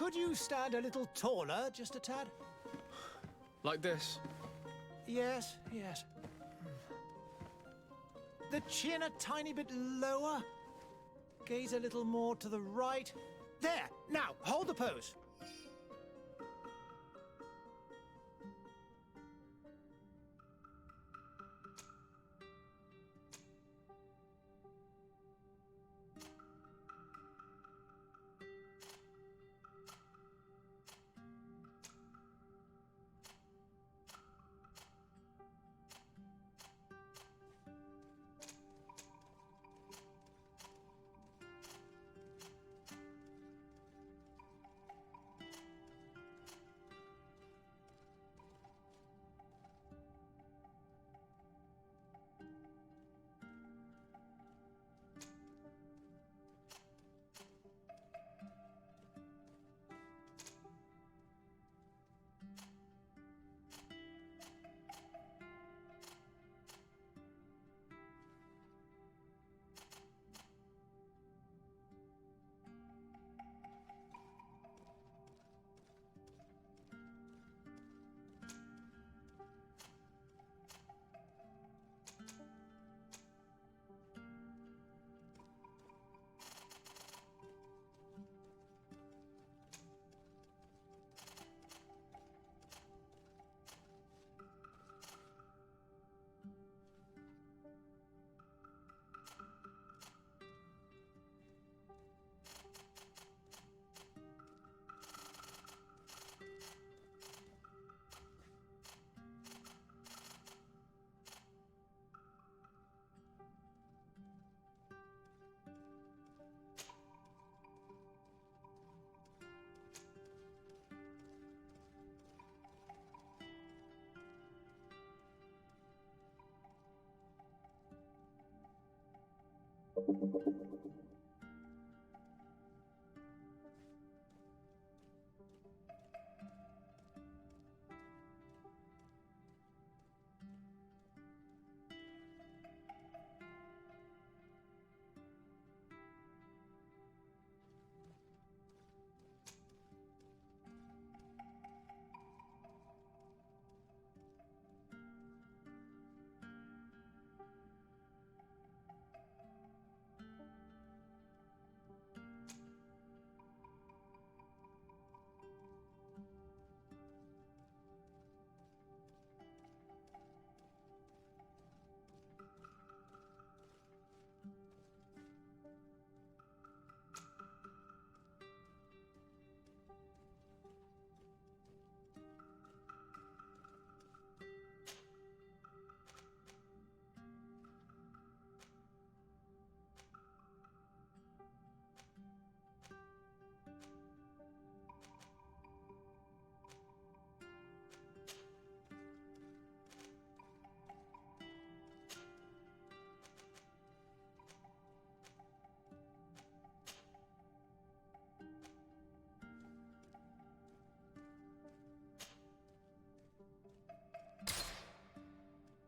Could you stand a little taller, just a tad? Like this? Yes, yes. The chin a tiny bit lower. Gaze a little more to the right. There! Now, hold the pose.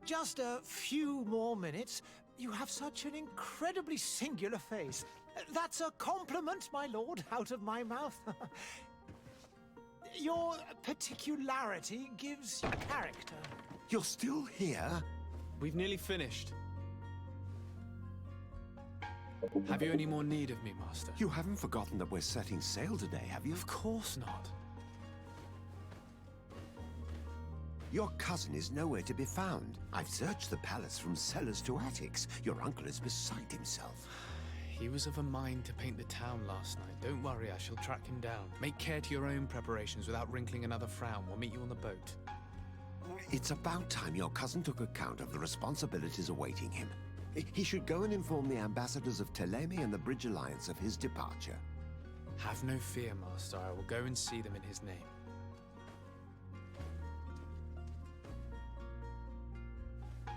Just a few more minutes. You have such an incredibly singular face. That's a compliment, my lord, out of my mouth. Your particularity gives you character. You're still here? We've nearly finished. Have you any more need of me, Master? You haven't forgotten that we're setting sail today, have you? Of course not. Your cousin is nowhere to be found. I've searched the palace from cellars to attics. Your uncle is beside himself. He was of a mind to paint the town last night. Don't worry, I shall track him down. Make care to your own preparations without wrinkling another frown. We'll meet you on the boat. It's about time your cousin took account of the responsibilities awaiting him. He should go and inform the ambassadors of Telemi and the Bridge Alliance of his departure. Have no fear, Master. I will go and see them in his name.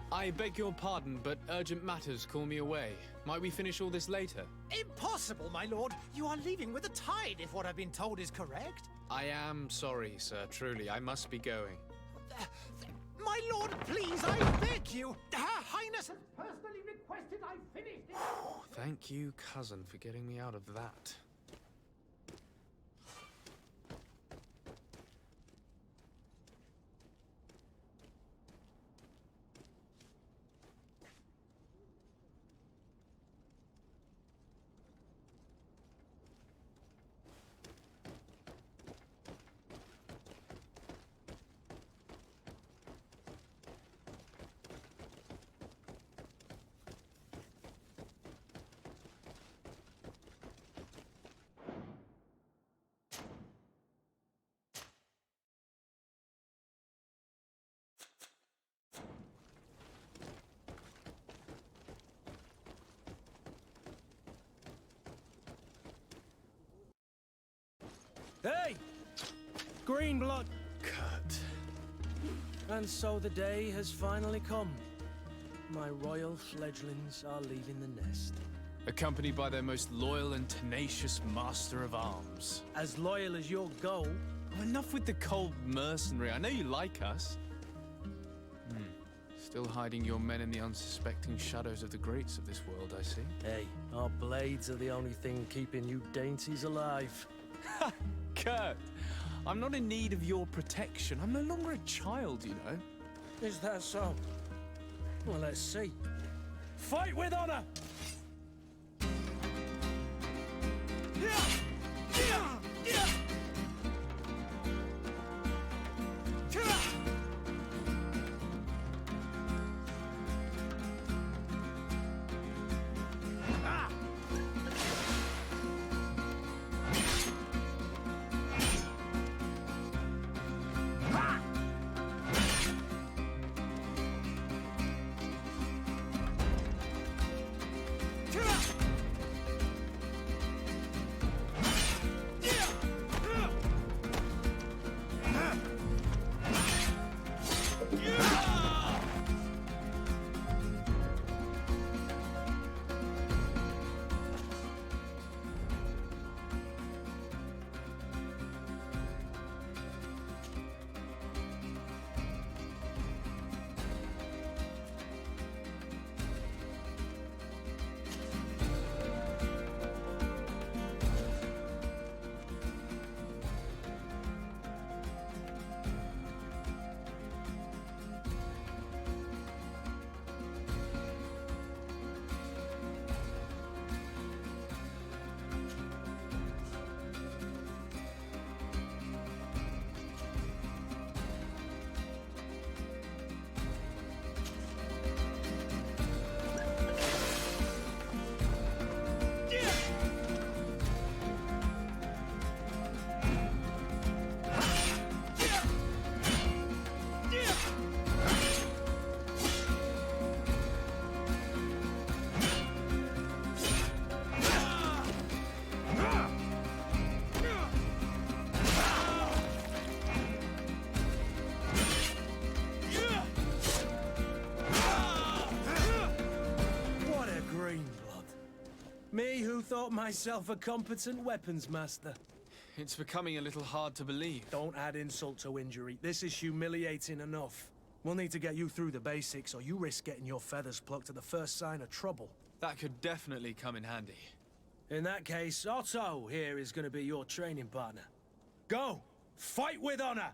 I beg your pardon, but urgent matters call me away. Might we finish all this later? Impossible, my lord. You are leaving with the tide, if what I've been told is correct. I am sorry, sir. Truly, I must be going. My lord, please, I beg you. Her Highness has personally requested I finish this. Thank you, cousin, for getting me out of that. Hey! Green blood! Kurt. And so the day has finally come. My royal fledglings are leaving the nest. Accompanied by their most loyal and tenacious master of arms. As loyal as your goal. Oh, enough with the cold mercenary. I know you like us. Still hiding your men in the unsuspecting shadows of the greats of this world, I see. Hey, our blades are the only thing keeping you dainties alive. Ha! Kurt! I'm not in need of your protection. I'm no longer a child, you know. Is that so? Well, let's see. Fight with honor! Me who thought myself a competent weapons master. It's becoming a little hard to believe. Don't add insult to injury. This is humiliating enough. We'll need to get you through the basics, or you risk getting your feathers plucked at the first sign of trouble. That could definitely come in handy. In that case, Otto here is going to be your training partner. Go! Fight with honor!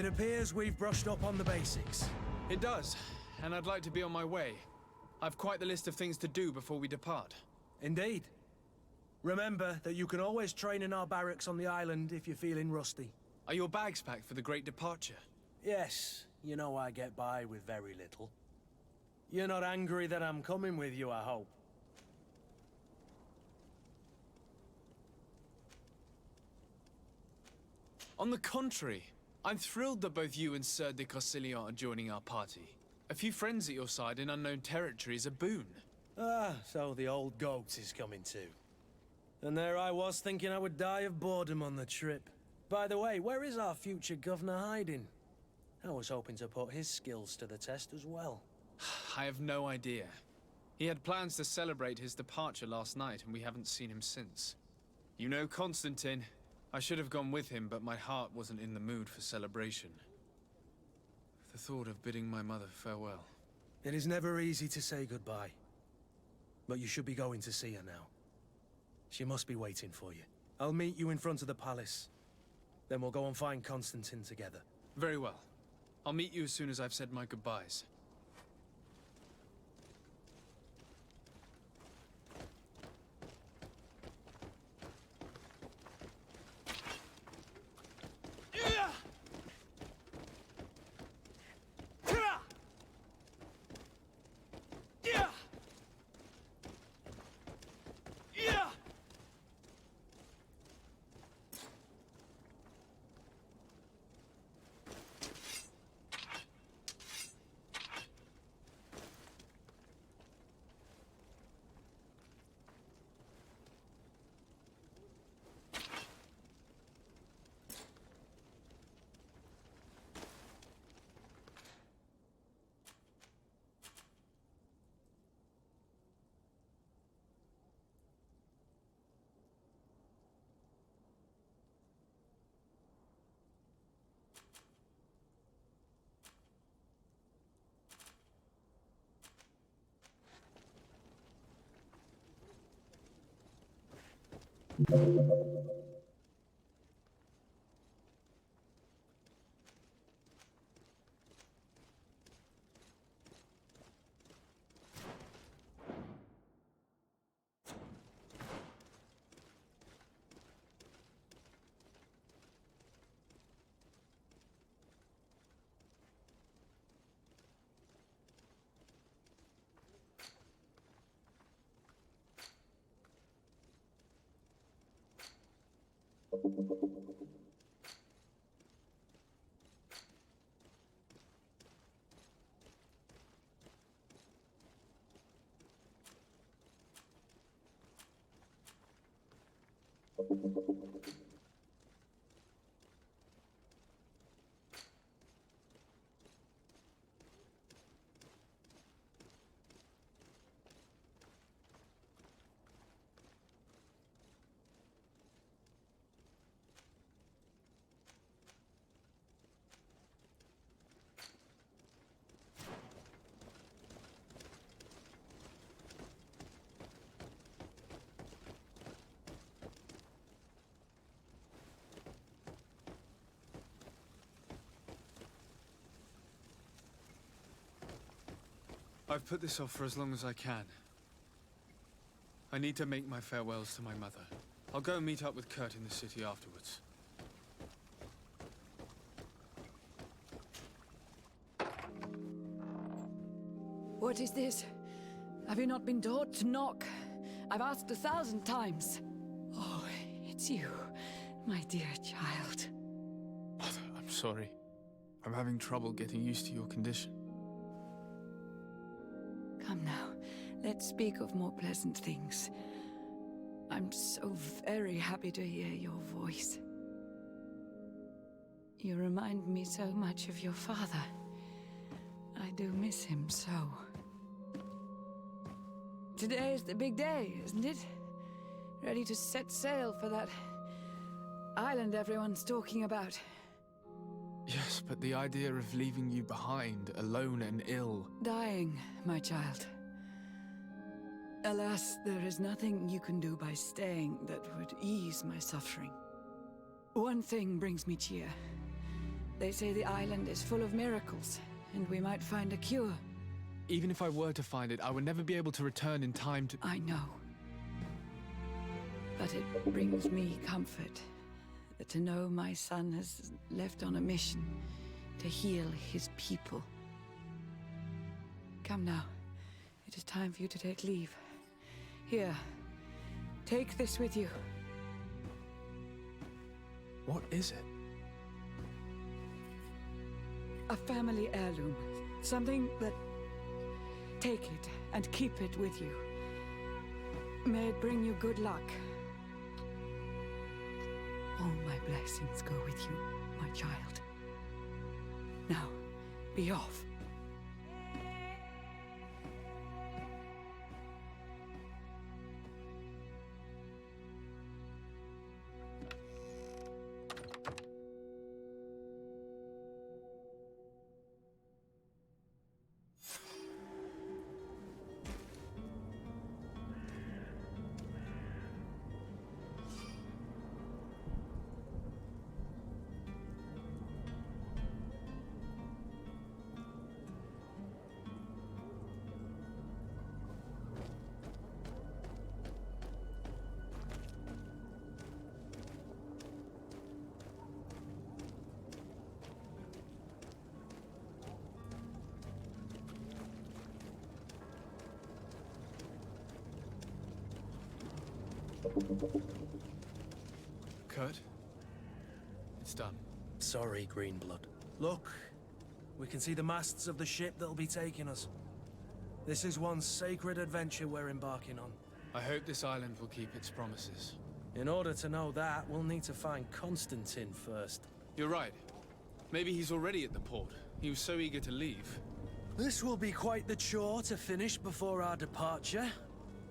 It appears we've brushed up on the basics. It does, and I'd like to be on my way. I've quite the list of things to do before we depart. Indeed. Remember that you can always train in our barracks on the island if you're feeling rusty. Are your bags packed for the great departure? Yes, you know I get by with very little. You're not angry that I'm coming with you, I hope. On the contrary, I'm thrilled that both you and Sir de Cossillon are joining our party. A few friends at your side in unknown territory is a boon. Ah, so the old goat is coming too. And there I was thinking I would die of boredom on the trip. By the way, where is our future governor hiding? I was hoping to put his skills to the test as well. I have no idea. He had plans to celebrate his departure last night, and we haven't seen him since. You know Constantine. I should have gone with him, but my heart wasn't in the mood for celebration. The thought of bidding my mother farewell. It is never easy to say goodbye. But you should be going to see her now. She must be waiting for you. I'll meet you in front of the palace. Then we'll go and find Constantine together. Very well. I'll meet you as soon as I've said my goodbyes. I've put this off for as long as I can. I need to make my farewells to my mother. I'll go and meet up with Kurt in the city afterwards. What is this? Have you not been taught to knock? I've asked 1,000 times. Oh, it's you, my dear child. Mother, I'm sorry. I'm having trouble getting used to your condition. Come now, let's speak of more pleasant things. I'm so very happy to hear your voice. You remind me so much of your father. I do miss him so. Today is the big day, isn't it? Ready to set sail for that island everyone's talking about. Yes, but the idea of leaving you behind, alone and ill... Dying, my child. Alas, there is nothing you can do by staying that would ease my suffering. One thing brings me cheer. They say the island is full of miracles, and we might find a cure. Even if I were to find it, I would never be able to return in time to... I know. But it brings me comfort to know my son has left on a mission to heal his people. Come now. It is time for you to take leave. Here, take this with you. What is it? A family heirloom. Something that... Take it and keep it with you. May it bring you good luck. All my blessings go with you, my child. Now, be off. Kurt? It's done. Sorry, Greenblood. Look, we can see the masts of the ship that'll be taking us. This is one sacred adventure we're embarking on. I hope this island will keep its promises. In order to know that, we'll need to find Constantine first. You're right. Maybe he's already at the port. He was so eager to leave. This will be quite the chore to finish before our departure.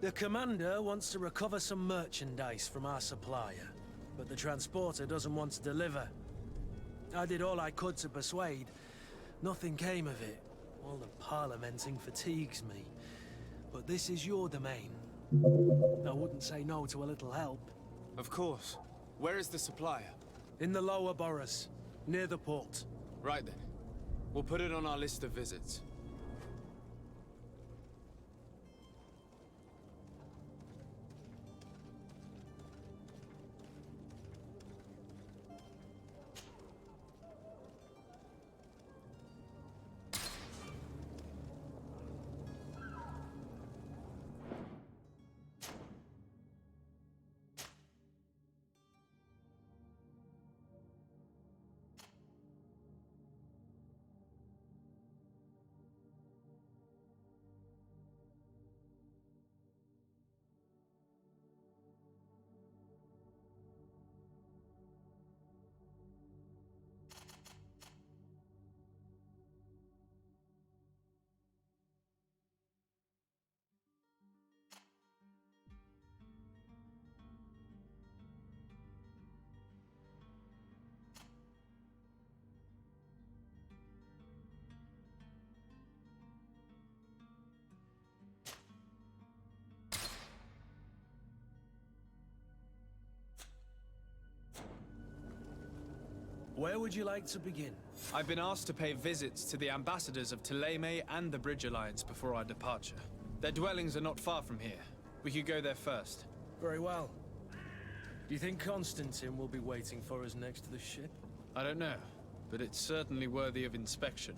The commander wants to recover some merchandise from our supplier, but the transporter doesn't want to deliver. I did all I could to persuade. Nothing came of it. All the parliamenting fatigues me. But this is your domain. I wouldn't say no to a little help. Of course. Where is the supplier? In the lower boroughs, near the port. Right then. We'll put it on our list of visits. Where would you like to begin? I've been asked to pay visits to the ambassadors of Thélème and the Bridge Alliance before our departure. Their dwellings are not far from here. We could go there first. Very well. Do you think Constantine will be waiting for us next to the ship? I don't know, but it's certainly worthy of inspection.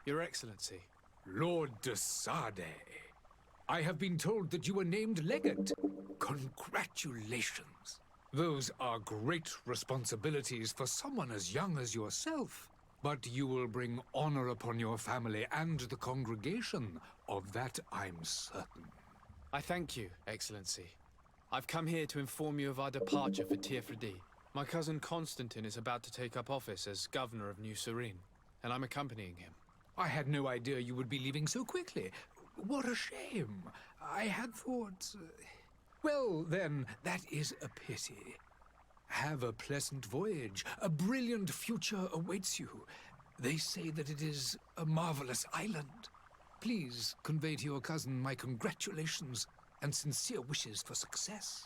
Your Excellency. Lord de Sade, I have been told that you were named legate. Congratulations. Those are great responsibilities for someone as young as yourself. But you will bring honor upon your family and the congregation. Of that I'm certain. I thank you, Excellency. I've come here to inform you of our departure for Tirfredi. My cousin Constantine is about to take up office as governor of New Serene, and I'm accompanying him. I had no idea you would be leaving so quickly. What a shame. I had thought... Well, then, that is a pity. Have a pleasant voyage. A brilliant future awaits you. They say that it is a marvelous island. Please convey to your cousin my congratulations and sincere wishes for success.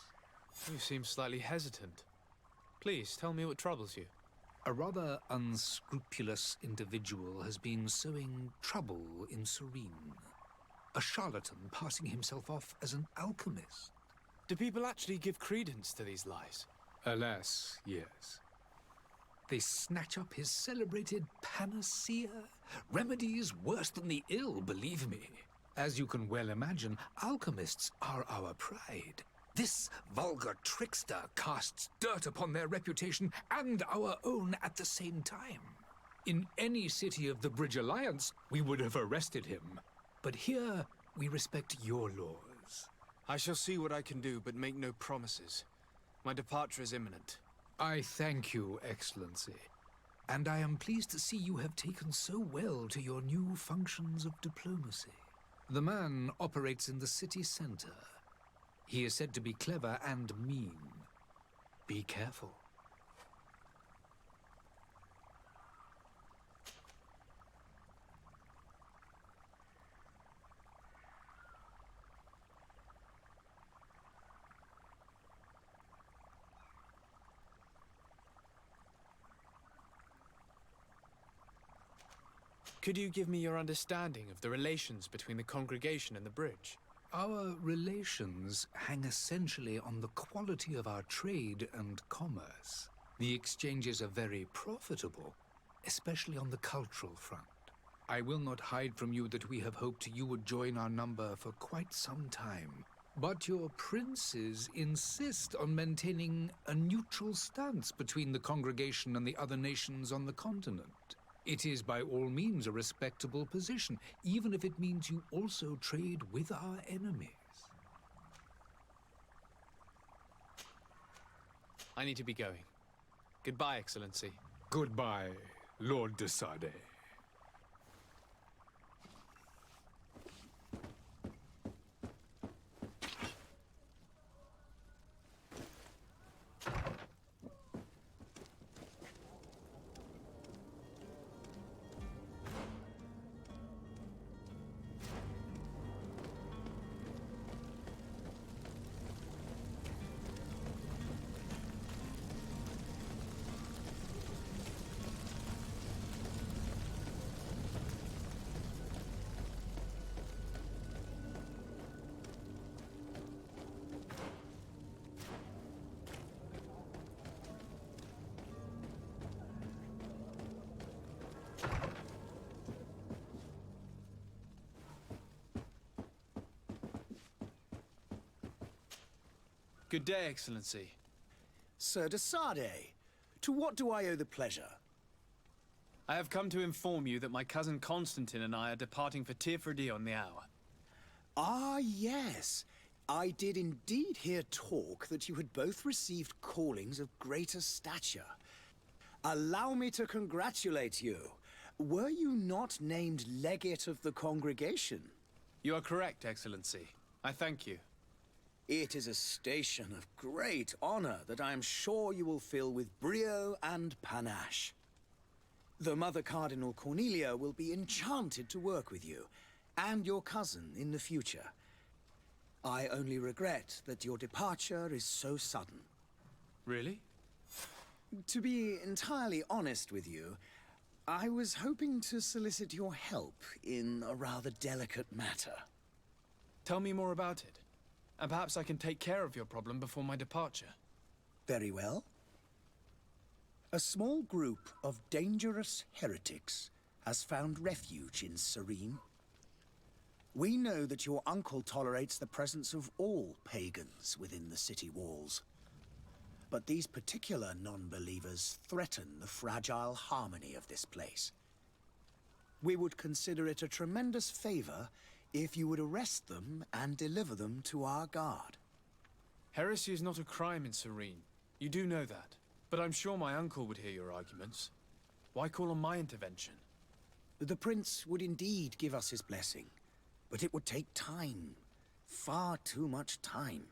You seem slightly hesitant. Please, tell me what troubles you. A rather unscrupulous individual has been sowing trouble in Serene. A charlatan passing himself off as an alchemist. Do people actually give credence to these lies? Alas, yes. They snatch up his celebrated panacea. Remedies worse than the ill, believe me. As you can well imagine, alchemists are our pride. This vulgar trickster casts dirt upon their reputation and our own at the same time. In any city of the Bridge Alliance, we would have arrested him. But here, we respect your laws. I shall see what I can do, but make no promises. My departure is imminent. I thank you, Excellency. And I am pleased to see you have taken so well to your new functions of diplomacy. The man operates in the city center. He is said to be clever and mean. Be careful. Could you give me your understanding of the relations between the congregation and the bridge? Our relations hang essentially on the quality of our trade and commerce. The exchanges are very profitable, especially on the cultural front. I will not hide from you that we have hoped you would join our number for quite some time. But your princes insist on maintaining a neutral stance between the congregation and the other nations on the continent. It is by all means a respectable position, even if it means you also trade with our enemies. I need to be going. Goodbye, Excellency. Goodbye, Lord de Sade. Good day, Excellency. Sir de Sade, to what do I owe the pleasure? I have come to inform you that my cousin Constantine and I are departing for Tirfredi on the hour. Ah, yes. I did indeed hear talk that you had both received callings of greater stature. Allow me to congratulate you. Were you not named legate of the congregation? You are correct, Excellency. I thank you. It is a station of great honor that I am sure you will fill with brio and panache. The Mother Cardinal Cornelia will be enchanted to work with you, and your cousin in the future. I only regret that your departure is so sudden. Really? To be entirely honest with you, I was hoping to solicit your help in a rather delicate matter. Tell me more about it, and perhaps I can take care of your problem before my departure. Very well. A small group of dangerous heretics has found refuge in Serene. We know that your uncle tolerates the presence of all pagans within the city walls. But these particular non-believers threaten the fragile harmony of this place. We would consider it a tremendous favor if you would arrest them and deliver them to our guard. Heresy is not a crime in Serene. You do know that. But I'm sure my uncle would hear your arguments. Why call on my intervention? The prince would indeed give us his blessing, but it would take time. Far too much time.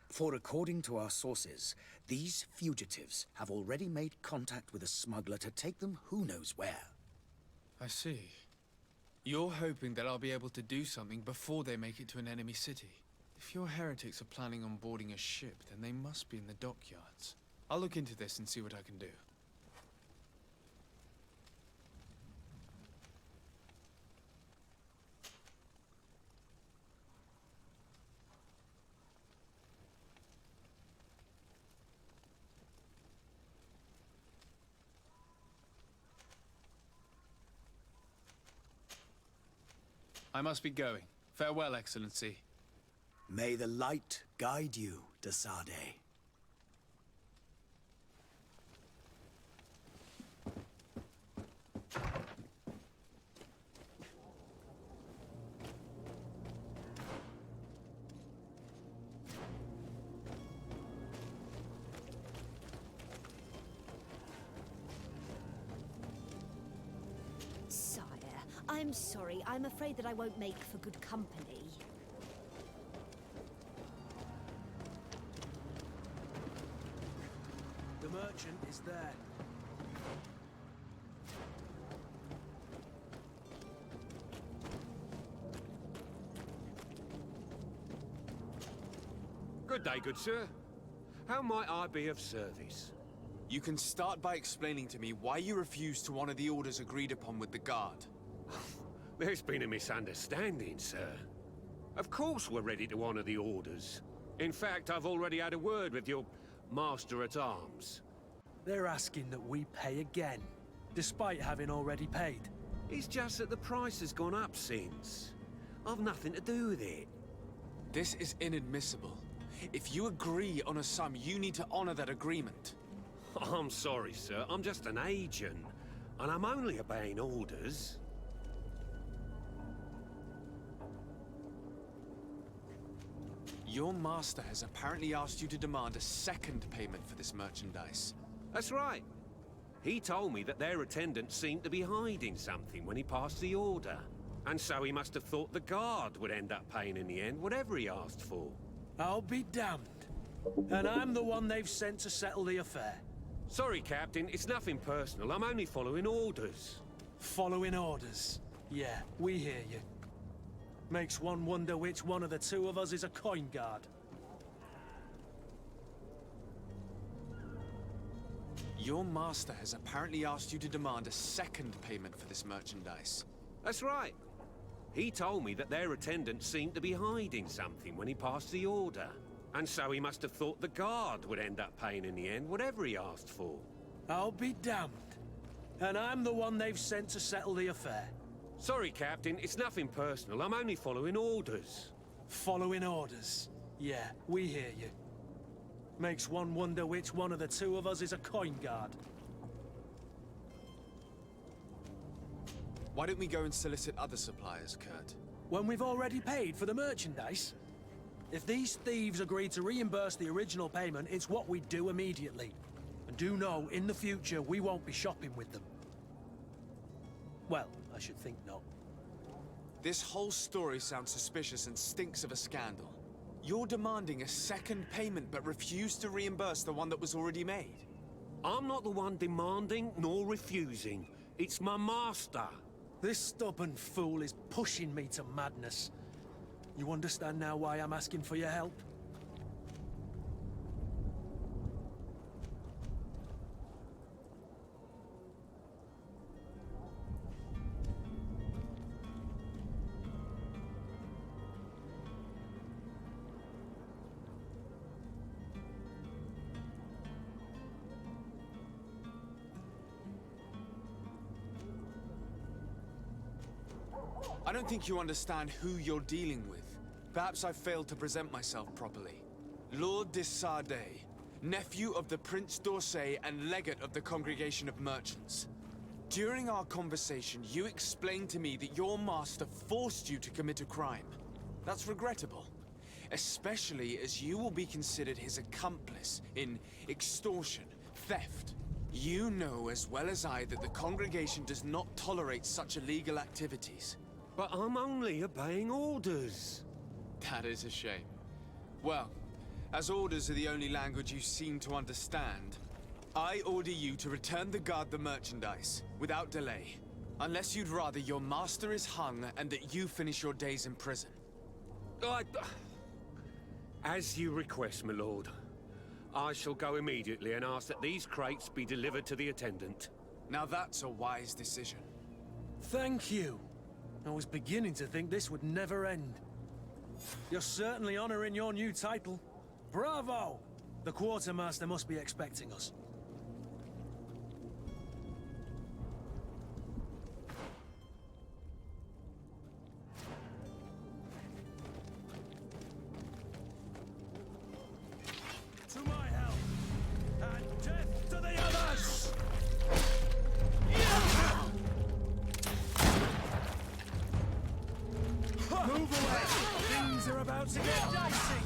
For according to our sources, these fugitives have already made contact with a smuggler to take them who knows where. I see. You're hoping that I'll be able to do something before they make it to an enemy city. If your heretics are planning on boarding a ship, then they must be in the dockyards. I'll look into this and see what I can do. I must be going. Farewell, Excellency. May the light guide you, de Sade. Sire, I'm sorry. I'm afraid that I won't make for good company. The merchant is there. Good day, good sir. How might I be of service? You can start by explaining to me why you refused to honor the orders agreed upon with the guard. There's been a misunderstanding, sir. Of course we're ready to honor the orders. In fact, I've already had a word with your master-at-arms. They're asking that we pay again, despite having already paid. It's just that the price has gone up since. I've nothing to do with it. This is inadmissible. If you agree on a sum, you need to honor that agreement. I'm sorry, sir. I'm just an agent. And I'm only obeying orders. Your master has apparently asked you to demand a second payment for this merchandise. That's right. He told me that their attendant seemed to be hiding something when he passed the order. And so he must have thought the guard would end up paying in the end, whatever he asked for. I'll be damned. And I'm the one they've sent to settle the affair. Sorry, Captain. It's nothing personal. I'm only following orders. Following orders. Yeah, we hear you. Makes one wonder which one of the two of us is a coin guard. Your master has apparently asked you to demand a second payment for this merchandise. That's right. He told me that their attendant seemed to be hiding something when he passed the order. And so he must have thought the guard would end up paying in the end, whatever he asked for. I'll be damned. And I'm the one they've sent to settle the affair. Sorry, Captain. It's nothing personal. I'm only following orders. Following orders. Yeah, we hear you. Makes one wonder which one of the two of us is a coin guard. Why don't we go and solicit other suppliers, Kurt? When we've already paid for the merchandise? If these thieves agree to reimburse the original payment, it's what we do immediately. And do know, in the future, we won't be shopping with them. Well, I should think not. This whole story sounds suspicious and stinks of a scandal. You're demanding a second payment but refuse to reimburse the one that was already made. I'm not the one demanding nor refusing. It's my master. This stubborn fool is pushing me to madness. You understand now why I'm asking for your help? I don't think you understand who you're dealing with. Perhaps I failed to present myself properly. Lord de Sardet, nephew of the Prince d'Orsay and legate of the Congregation of Merchants. During our conversation, you explained to me that your master forced you to commit a crime. That's regrettable, especially as you will be considered his accomplice in extortion, theft. You know as well as I that the congregation does not tolerate such illegal activities. But I'm only obeying orders. That is a shame. Well, as orders are the only language you seem to understand, I order you to return the guard the merchandise, without delay. Unless you'd rather your master is hung and that you finish your days in prison. As you request, my lord. I shall go immediately and ask that these crates be delivered to the attendant. Now that's a wise decision. Thank you. I was beginning to think this would never end. You're certainly honoring your new title. Bravo! The quartermaster must be expecting us. To my help! And death to the others! Move away! Things are about to get dicey!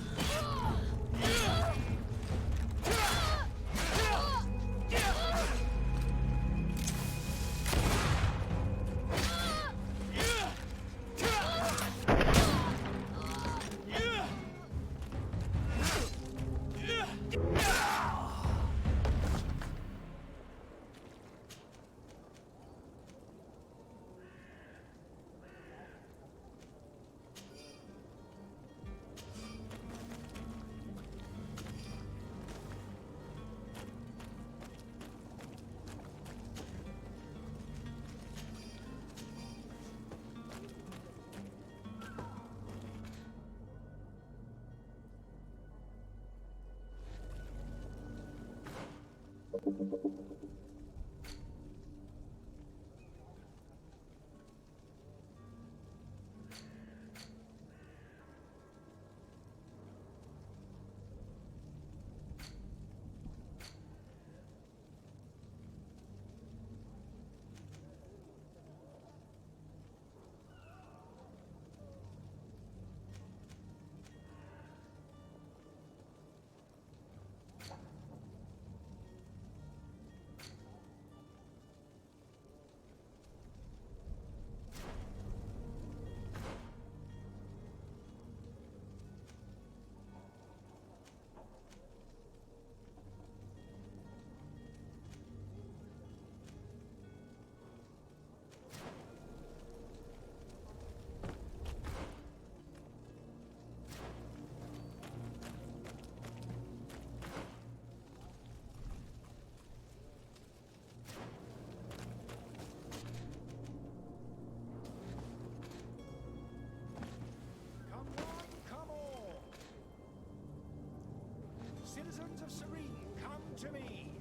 Citizens of Serene, come to me.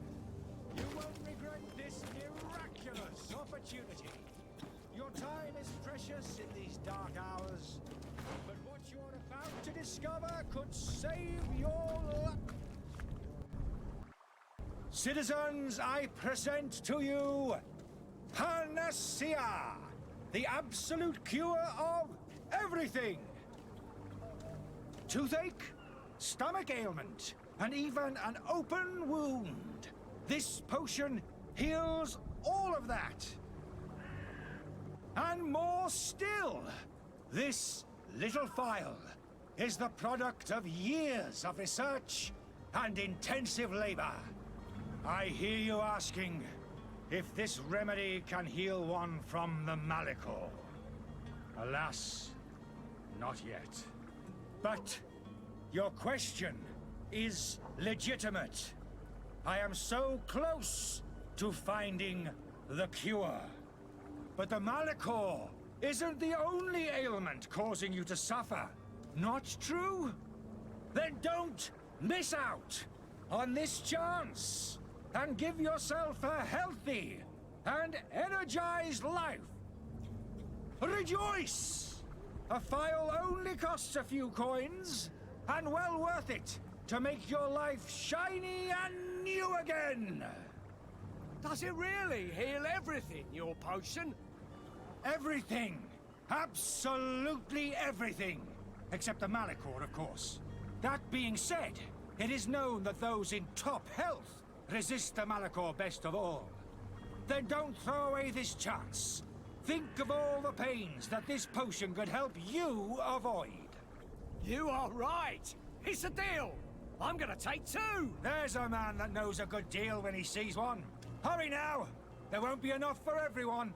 You won't regret this miraculous opportunity. Your time is precious in these dark hours, but what you're about to discover could save your life. Citizens, I present to you Panacea, the absolute cure of everything. Toothache, stomach ailment, and even an open wound. This potion heals all of that. And more still, this little phial is the product of years of research and intensive labor. I hear you asking if this remedy can heal one from the Malichor. Alas, not yet. But your question is legitimate. I am so close to finding the cure. But the Malichor isn't the only ailment causing you to suffer. Not true? Then don't miss out on this chance and give yourself a healthy and energized life. Rejoice! A phial only costs a few coins, and well worth it to make your life shiny and new again! Does it really heal everything, your potion? Everything! Absolutely everything! Except the Malachor, of course. That being said, it is known that those in top health resist the Malachor best of all. Then don't throw away this chance. Think of all the pains that this potion could help you avoid. You are right! It's a deal! I'm gonna take 2! There's a man that knows a good deal when he sees one. Hurry now! There won't be enough for everyone.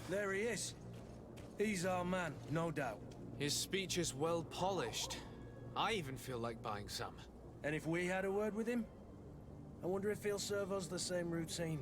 There he is. He's our man, no doubt. His speech is well polished. I even feel like buying some. And if we had a word with him, I wonder if he'll serve us the same routine.